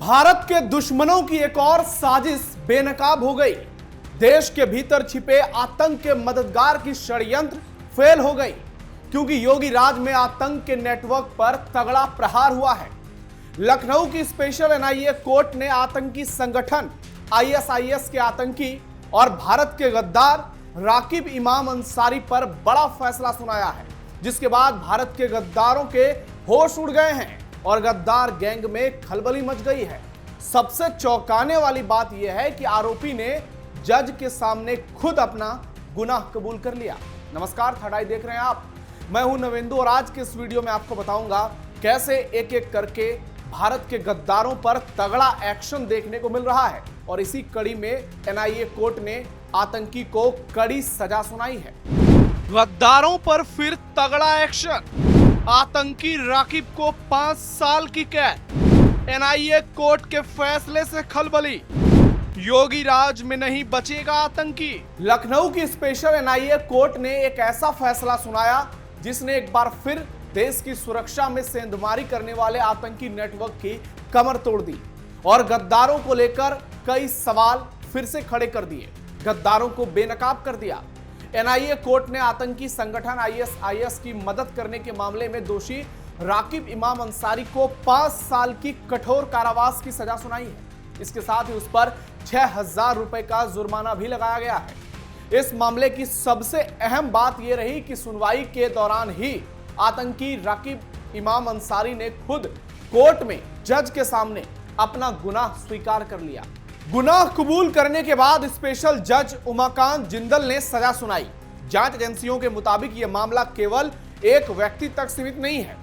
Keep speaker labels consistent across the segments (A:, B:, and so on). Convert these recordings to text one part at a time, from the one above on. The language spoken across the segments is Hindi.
A: भारत के दुश्मनों की एक और साजिश बेनकाब हो गई। देश के भीतर छिपे आतंक के मददगार की षड्यंत्र फेल हो गई, क्योंकि योगी राज में आतंक के नेटवर्क पर तगड़ा प्रहार हुआ है। लखनऊ की स्पेशल एनआईए कोर्ट ने आतंकी संगठन आईएसआईएस के आतंकी और भारत के गद्दार राकिब इमाम अंसारी पर बड़ा फैसला सुनाया है, जिसके बाद भारत के गद्दारों के होश उड़ गए हैं और गद्दार गैंग में खलबली मच गई है। सबसे चौंकाने वाली बात यह है कि आरोपी ने जज के सामने खुद अपना गुनाह कबूल कर लिया। नमस्कार, थर्ड आई देख रहे हैं आप। मैं हूं नवेंदु और आज के इस वीडियो में आपको बताऊंगा कैसे एक एक करके भारत के गद्दारों पर तगड़ा एक्शन देखने को मिल रहा है और इसी कड़ी में एनआईए कोर्ट ने आतंकी को कड़ी सजा सुनाई है। गद्दारों पर फिर तगड़ा एक्शन, आतंकी राकिब को 5 साल की कैद। एनआईए कोर्ट के फैसले से खलबली, योगी राज में नहीं बचेगा आतंकी। लखनऊ की स्पेशल एनआईए कोर्ट ने एक ऐसा फैसला सुनाया जिसने एक बार फिर देश की सुरक्षा में सेंधमारी करने वाले आतंकी नेटवर्क की कमर तोड़ दी और गद्दारों को लेकर कई सवाल फिर से खड़े कर दिए, गद्दारों को बेनकाब कर दिया। एनआईए कोर्ट ने आतंकी संगठन आईएसआईएस की मदद करने के मामले में दोषी राकिब इमाम अंसारी को 5 साल की कठोर कारावास की सजा सुनाई है। इसके साथ ही उस पर 6000 रुपए का जुर्माना भी लगाया गया है। इस मामले की सबसे अहम बात यह रही कि सुनवाई के दौरान ही आतंकी राकिब इमाम अंसारी ने खुद कोर्ट में जज के सामने अपना गुनाह स्वीकार कर लिया। गुनाह कबूल करने के बाद स्पेशल जज उमाकांत जिंदल ने सजा सुनाई। जांच एजेंसियों के मुताबिक यह मामला केवल एक व्यक्ति तक सीमित नहीं है,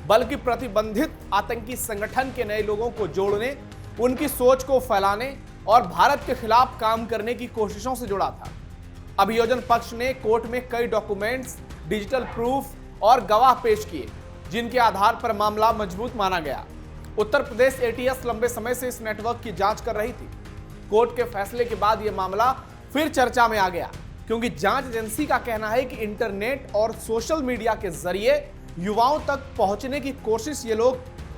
A: बल्कि प्रतिबंधित आतंकी संगठन के नए लोगों को जोड़ने, उनकी सोच को फैलाने और भारत के खिलाफ काम करने की कोशिशों से जुड़ा था। अभियोजन पक्ष ने कोर्ट में कई डॉक्यूमेंट्स, डिजिटल प्रूफ और गवाह पेश किए, जिनके आधार पर मामला मजबूत माना गया। उत्तर प्रदेश एटीएस लंबे समय से इस नेटवर्क की जांच कर रही थी। कोर्ट के फैसले के बाद यह मामला फिर चर्चा में आ गया, क्योंकि जांच एजेंसी का कहना है कि इंटरनेट और सोशल मीडिया के जरिए युवाओं तक पहुंचने की कोशिश ये लोग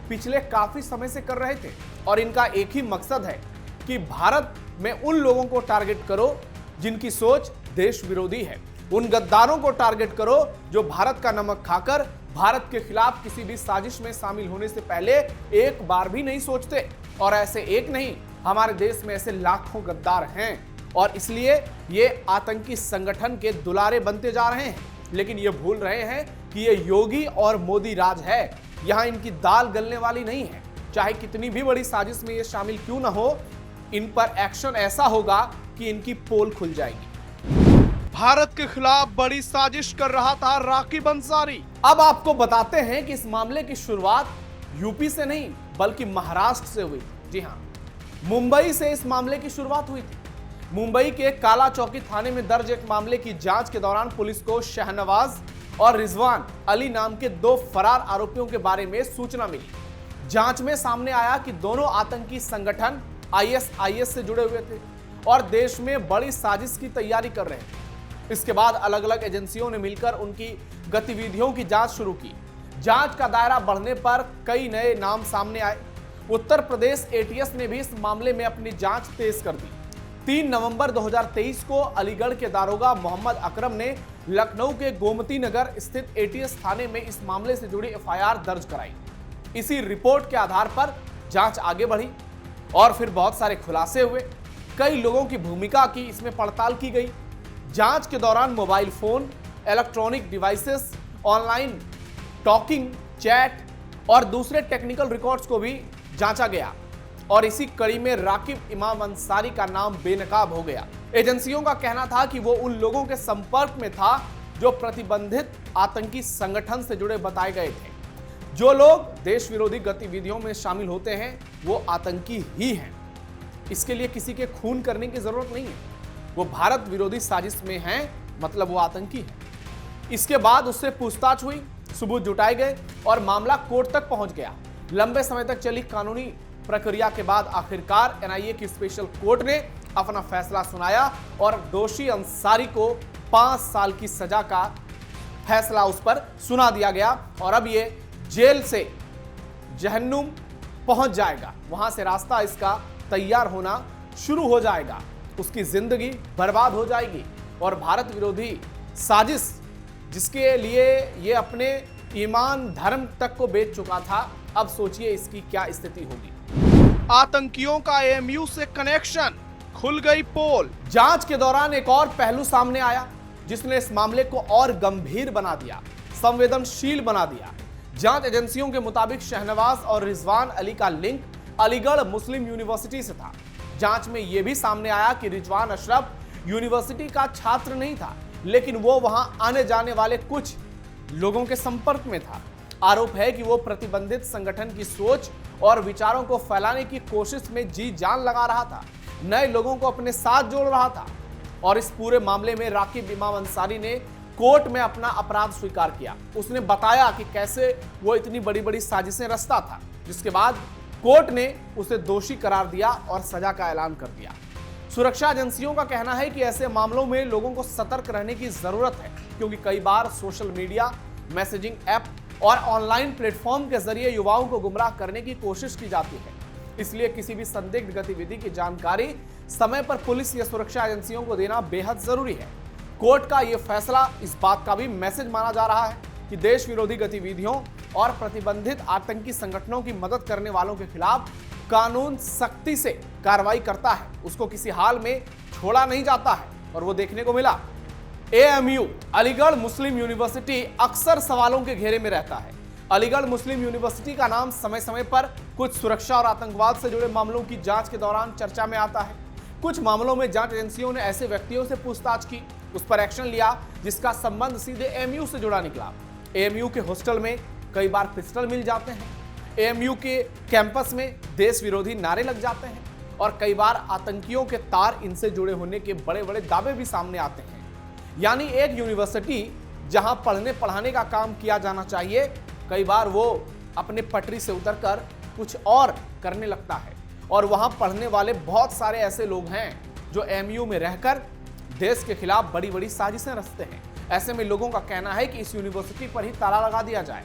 A: पिछले काफी समय से कर रहे थे और इनका एक ही मकसद है कि भारत में उन लोगों को टारगेट करो जिनकी सोच देश विरोधी है, उन गद्दारों को टारगेट करो जो भारत का नमक खाकर भारत के खिलाफ किसी भी साजिश में शामिल होने से पहले एक बार भी नहीं सोचते। और ऐसे एक नहीं, हमारे देश में ऐसे लाखों गद्दार हैं और इसलिए ये आतंकी संगठन के दुलारे बनते जा रहे हैं। लेकिन ये भूल रहे हैं कि ये योगी और मोदी राज है, यहां इनकी दाल गलने वाली नहीं है। चाहे कितनी भी बड़ी साजिश में ये शामिल क्यों ना हो, इन पर एक्शन ऐसा होगा कि इनकी पोल खुल जाएगी। भारत के खिलाफ बड़ी साजिश कर रहा था राकिब अंसारी। अब आपको बताते हैं कि इस मामले की शुरुआत यूपी से नहीं बल्कि महाराष्ट्र से हुई। जी हां, मुंबई से इस मामले की शुरुआत हुई थी। मुंबई के काला चौकी थाने में दर्ज एक मामले की जांच के दौरान पुलिस को शहनवाज और रिजवान अली नाम के 2 फरार आरोपियों के बारे में सूचना मिली। जांच में सामने आया कि दोनों आतंकी संगठन आईएसआईएस से जुड़े हुए थे और देश में बड़ी साजिश की तैयारी कर रहे थे। इसके बाद अलग अलग एजेंसियों ने मिलकर उनकी गतिविधियों की जांच शुरू की। जांच का दायरा बढ़ने पर कई नए नाम सामने आए। उत्तर प्रदेश एटीएस ने भी इस मामले में अपनी जांच तेज कर दी। 3 नवंबर 2023 को अलीगढ़ के दारोगा मोहम्मद अकरम ने लखनऊ के गोमती नगर स्थित एटीएस थाने में इस मामले से जुड़ी एफआईआर दर्ज कराई। इसी रिपोर्ट के आधार पर जांच आगे बढ़ी और फिर बहुत सारे खुलासे हुए। कई लोगों की भूमिका की इसमें पड़ताल की गई। जांच के दौरान mobile phone, electronic devices, online talking, chat और दूसरे टेक्निकल रिकॉर्ड्स को भी जांचा गया और इसी कड़ी में राकिब इमाम अंसारी का नाम बेनकाब हो गया। एजेंसियों का कहना था कि वो उन लोगों के संपर्क में था जो प्रतिबंधित आतंकी संगठन से जुड़े बताए गए थे। जो लोग देश विरोधी गतिविधियों में शामिल होते हैं वो आतंकी ही हैं। इसके लिए किसी के खून करने की जरूरत नहीं है। वो भारत विरोधी साजिश में हैं, मतलब वो आतंकी है। इसके बाद उससे पूछताछ हुई, सबूत जुटाए गए और मामला कोर्ट तक पहुंच गया। लंबे समय तक चली कानूनी प्रक्रिया के बाद आखिरकार एनआईए की स्पेशल कोर्ट ने अपना फैसला सुनाया और दोषी अंसारी को 5 साल की सजा का फैसला उस पर सुना दिया गया और अब ये जेल से जहन्नुम पहुंच जाएगा, वहां से रास्ता इसका तैयार होना शुरू हो जाएगा, उसकी जिंदगी बर्बाद हो जाएगी। और भारत विरोधी साजिश जिसके लिए ये अपने ईमान धर्म तक को बेच चुका था, अब सोचिए इसकी क्या स्थिति होगी। आतंकियों का एएमयू से कनेक्शन, खुल गई पोल। जांच के दौरान एक और पहलू सामने आया जिसने इस मामले को और गंभीर बना दिया, संवेदनशील बना दिया। जांच एजेंसियों के मुताबिक शहनवाज और रिजवान अली का लिंक अलीगढ़ मुस्लिम यूनिवर्सिटी से था। जांच में यह भी सामने आया कि रिजवान अशरफ यूनिवर्सिटी का छात्र नहीं था, लेकिन वो वहां आने जाने वाले कुछ लोगों के संपर्क में था। आरोप है कि वो प्रतिबंधित संगठन की सोच और विचारों को फैलाने की कोशिश में जी जान लगा रहा था, नए लोगों को अपने साथ जोड़ रहा था। और इस पूरे मामले में राकिब इमाम अंसारी ने कोर्ट में अपना अपराध स्वीकार किया। उसने बताया कि कैसे वो इतनी बड़ी बड़ी साजिशें रचता था, जिसके बाद कोर्ट ने उसे दोषी करार दिया और सजा का ऐलान कर दिया। सुरक्षा एजेंसियों का कहना है कि ऐसे मामलों में लोगों को सतर्क रहने की जरूरत है, क्योंकि कई बार सोशल मीडिया, मैसेजिंग ऐप और ऑनलाइन प्लेटफॉर्म के जरिए युवाओं को गुमराह करने की कोशिश की जाती है। इसलिए किसी भी संदिग्ध गतिविधि की जानकारी समय पर पुलिस या सुरक्षा एजेंसियों को देना बेहद जरूरी है। कोर्ट का यह फैसला इस बात का भी मैसेज माना जा रहा है कि देश विरोधी गतिविधियों और प्रतिबंधित आतंकी संगठनों की मदद करने वालों के खिलाफ कानून सख्ती से कार्रवाई करता है, उसको किसी हाल में छोड़ा नहीं जाता है। और वो देखने को मिला। एएमयू अलीगढ़ मुस्लिम यूनिवर्सिटी अक्सर सवालों के घेरे में रहता है। अलीगढ़ मुस्लिम यूनिवर्सिटी का नाम समय समय पर कुछ सुरक्षा और आतंकवाद से जुड़े मामलों की जांच के दौरान चर्चा में आता है। कुछ मामलों में जांच एजेंसियों ने ऐसे व्यक्तियों से पूछताछ की, उस पर एक्शन लिया जिसका संबंध सीधे एएमयू से जुड़ा निकला। एएमयू के हॉस्टल में कई बार पिस्टल मिल जाते हैं, एएमयू के कैंपस में देश विरोधी नारे लग जाते हैं और कई बार आतंकियों के तार इनसे जुड़े होने के बड़े बड़े दावे भी सामने आते हैं। यानी एक यूनिवर्सिटी जहां पढ़ने पढ़ाने का काम किया जाना चाहिए, कई बार वो अपने पटरी से उतरकर कुछ और करने लगता है। और वहां पढ़ने वाले बहुत सारे ऐसे लोग हैं जो एएमयू में रहकर देश के खिलाफ बड़ी बड़ी साजिशें रचते हैं। ऐसे में लोगों का कहना है कि इस यूनिवर्सिटी पर ही ताला लगा दिया जाए।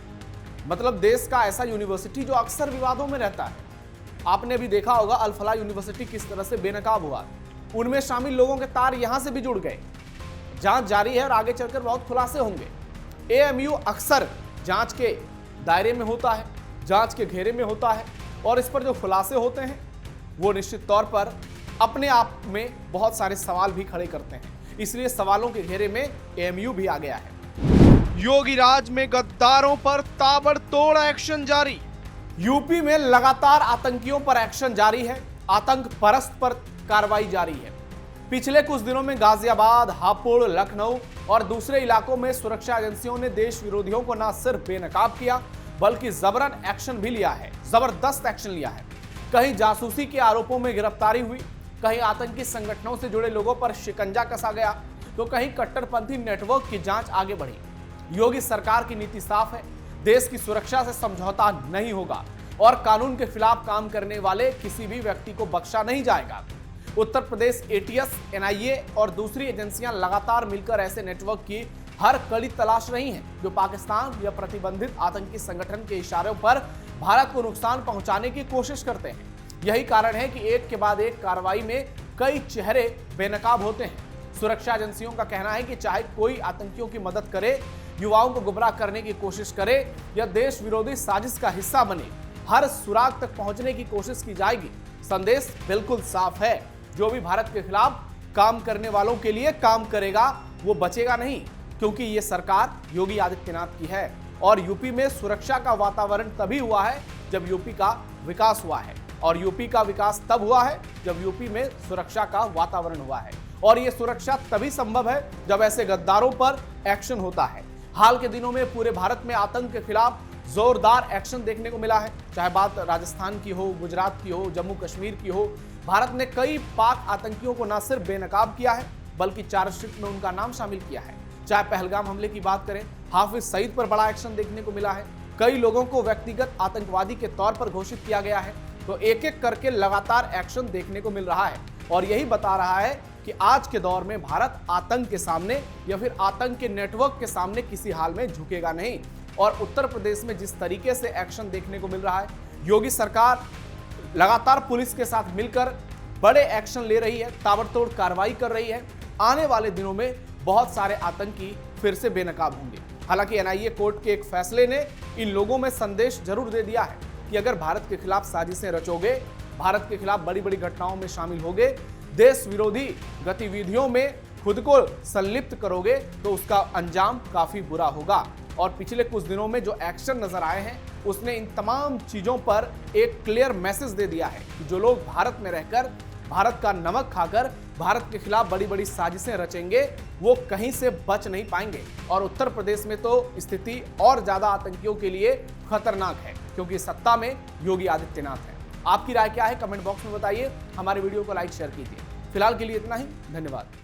A: मतलब देश का ऐसा यूनिवर्सिटी जो अक्सर विवादों में रहता है। आपने भी देखा होगा अल फलाह यूनिवर्सिटी किस तरह से बेनकाब हुआ, उनमें शामिल लोगों के तार यहां से भी जुड़ गए। जांच जारी है और आगे चलकर बहुत खुलासे होंगे। एएमयू अक्सर जांच के दायरे में होता है, जांच के घेरे में होता है और इस पर जो खुलासे होते हैं वो निश्चित तौर पर अपने आप में बहुत सारे सवाल भी खड़े करते हैं। इसलिए सवालों के घेरे में एएमयू भी आ गया है। योगी राज में गद्दारों पर ताबड़तोड़ एक्शन जारी। यूपी में लगातार आतंकियों पर एक्शन जारी है, आतंक परस्त पर कार्रवाई जारी है। पिछले कुछ दिनों में गाजियाबाद, हापुड़, लखनऊ और दूसरे इलाकों में सुरक्षा एजेंसियों ने देश विरोधियों को न सिर्फ बेनकाब किया बल्कि जबरन एक्शन भी लिया है, जबरदस्त एक्शन लिया है। कहीं जासूसी के आरोपों में गिरफ्तारी हुई, कहीं आतंकी संगठनों से जुड़े लोगों पर शिकंजा कसा गया, तो कहीं कट्टरपंथी नेटवर्क की जांच आगे बढ़ी। योगी सरकार की नीति साफ है, देश की सुरक्षा से समझौता नहीं होगा और कानून के खिलाफ काम करने वाले किसी भी व्यक्ति को बख्शा नहीं जाएगा। उत्तर प्रदेश एटीएस, एनआईए और दूसरी एजेंसियां लगातार मिलकर ऐसे नेटवर्क की हर कड़ी तलाश रही हैं जो पाकिस्तान या प्रतिबंधित आतंकी संगठन के इशारों पर भारत को नुकसान पहुंचाने की कोशिश करते हैं। यही कारण है कि एक के बाद एक कार्रवाई में कई चेहरे बेनकाब होते हैं। सुरक्षा एजेंसियों का कहना है कि चाहे कोई आतंकियों की मदद करे, युवाओं को गुमराह करने की कोशिश करे या देश विरोधी साजिश का हिस्सा बने, हर सुराग तक पहुंचने की कोशिश की जाएगी। संदेश बिल्कुल साफ है, जो भी भारत के खिलाफ काम करने वालों के लिए काम करेगा वो बचेगा नहीं, क्योंकि ये सरकार योगी आदित्यनाथ की है और यूपी में सुरक्षा का वातावरण तभी हुआ है जब यूपी का विकास हुआ है और यूपी का विकास तब हुआ है जब यूपी में सुरक्षा का वातावरण हुआ है। और ये सुरक्षा तभी संभव है जब ऐसे गद्दारों पर एक्शन होता है। हाल के दिनों में पूरे भारत में आतंक के खिलाफ जोरदार एक्शन देखने को मिला है, चाहे बात राजस्थान की हो, गुजरात की हो, जम्मू कश्मीर की हो। भारत ने कई पाक आतंकियों को न सिर्फ बेनकाब किया है बल्कि चार्जशीट में उनका नाम शामिल किया है। चाहे पहलगाम हमले की बात करें, हाफिज सईद पर बड़ा एक्शन देखने को मिला है। कई लोगों को व्यक्तिगत आतंकवादी के तौर पर घोषित किया गया है। तो एक एक करके लगातार एक्शन देखने को मिल रहा है और यही बता रहा है कि आज के दौर में भारत आतंक के सामने या फिर आतंक के नेटवर्क के सामने किसी हाल में झुकेगा नहीं। और उत्तर प्रदेश में जिस तरीके से एक्शन देखने को मिल रहा है, योगी सरकार लगातार पुलिस के साथ मिलकर बड़े एक्शन ले रही है, ताबड़तोड़ कार्रवाई कर रही है। आने वाले दिनों में बहुत सारे आतंकी फिर से बेनकाब होंगे। हालांकि एनआईए कोर्ट के एक फैसले ने इन लोगों में संदेश जरूर दे दिया है कि अगर भारत के खिलाफ साजिशें रचोगे, भारत के खिलाफ बड़ी बड़ी घटनाओं में शामिल होगे, देश विरोधी गतिविधियों में खुद को संलिप्त करोगे, तो उसका अंजाम काफी बुरा होगा। और पिछले कुछ दिनों में जो एक्शन नजर आए हैं, उसने इन तमाम चीजों पर एक क्लियर मैसेज दे दिया है कि जो लोग भारत में रहकर, भारत का नमक खाकर भारत के खिलाफ बड़ी बड़ी साजिशें रचेंगे, वो कहीं से बच नहीं पाएंगे। और उत्तर प्रदेश में तो स्थिति और ज्यादा आतंकियों के लिए खतरनाक है, क्योंकि सत्ता में योगी आदित्यनाथ है। आपकी राय क्या है, कमेंट बॉक्स में बताइए। हमारे वीडियो को लाइक शेयर कीजिए। फिलहाल के लिए इतना ही, धन्यवाद।